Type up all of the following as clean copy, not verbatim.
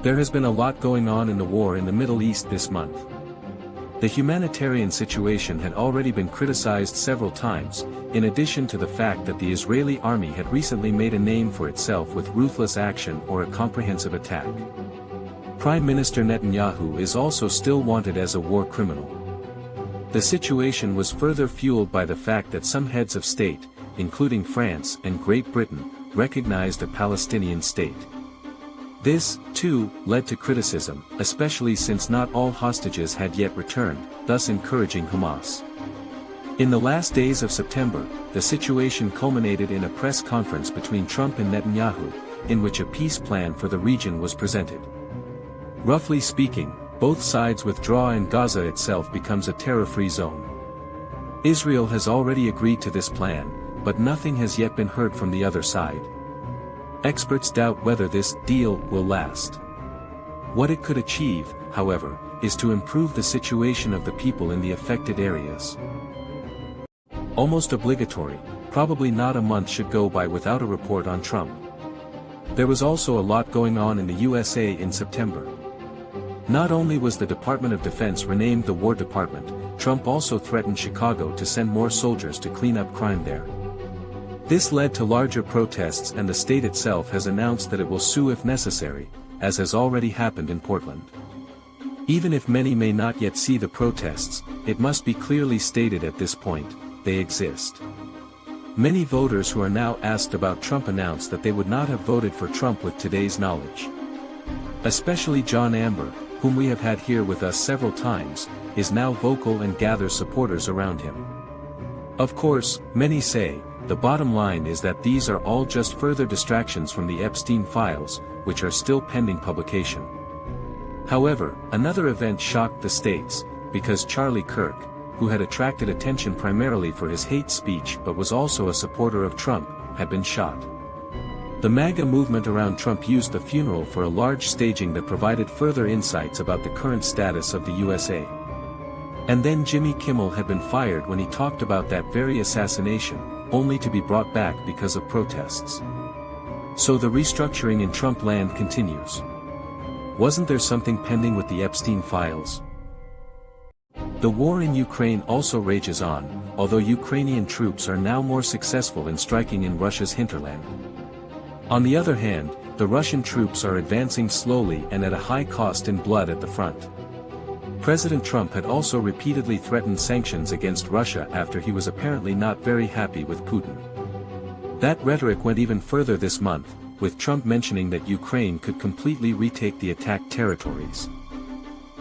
There has been a lot going on in the war in the Middle East this month. The humanitarian situation had already been criticized several times, in addition to the fact that the Israeli army had recently made a name for itself with ruthless action or a comprehensive attack. Prime Minister Netanyahu is also still wanted as a war criminal. The situation was further fueled by the fact that some heads of state, including France and Great Britain, recognized a Palestinian state. This, too, led to criticism, especially since not all hostages had yet returned, thus encouraging Hamas. In the last days of September, the situation culminated in a press conference between Trump and Netanyahu, in which a peace plan for the region was presented. Roughly speaking, both sides withdraw and Gaza itself becomes a terror-free zone. Israel has already agreed to this plan, but nothing has yet been heard from the other side. Experts doubt whether this deal will last. What it could achieve, however, is to improve the situation of the people in the affected areas. Almost obligatory, probably not a month should go by without a report on Trump. There was also a lot going on in the USA in September. Not only was the Department of Defense renamed the War Department, Trump also threatened Chicago to send more soldiers to clean up crime there. This led to larger protests, and the state itself has announced that it will sue if necessary, as has already happened in Portland. Even if many may not yet see the protests, it must be clearly stated at this point, they exist. Many voters who are now asked about Trump announced that they would not have voted for Trump with today's knowledge. Especially John Amber, whom we have had here with us several times, is now vocal and gathers supporters around him. Of course, many say, the bottom line is that these are all just further distractions from the Epstein files, which are still pending publication. However, another event shocked the states, because Charlie Kirk, who had attracted attention primarily for his hate speech but was also a supporter of Trump, had been shot. The MAGA movement around Trump used the funeral for a large staging that provided further insights about the current status of the USA. And then Jimmy Kimmel had been fired when he talked about that very assassination, only to be brought back because of protests. So the restructuring in Trump land continues. Wasn't there something pending with the Epstein files? The war in Ukraine also rages on, although Ukrainian troops are now more successful in striking in Russia's hinterland. On the other hand, the Russian troops are advancing slowly and at a high cost in blood at the front. President Trump had also repeatedly threatened sanctions against Russia after he was apparently not very happy with Putin. That rhetoric went even further this month, with Trump mentioning that Ukraine could completely retake the attacked territories.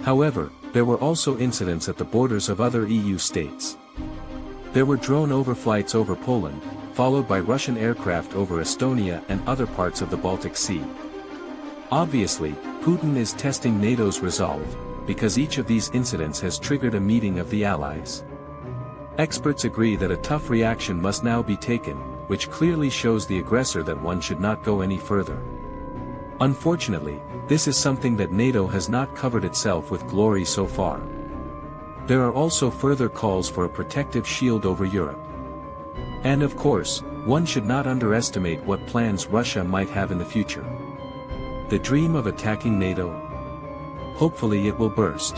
However, there were also incidents at the borders of other EU states. There were drone overflights over Poland, followed by Russian aircraft over Estonia and other parts of the Baltic Sea. Obviously, Putin is testing NATO's resolve, because each of these incidents has triggered a meeting of the allies. Experts agree that a tough reaction must now be taken, which clearly shows the aggressor that one should not go any further. Unfortunately, this is something that NATO has not covered itself with glory so far. There are also further calls for a protective shield over Europe. And of course, one should not underestimate what plans Russia might have in the future. The dream of attacking NATO? Hopefully it will burst.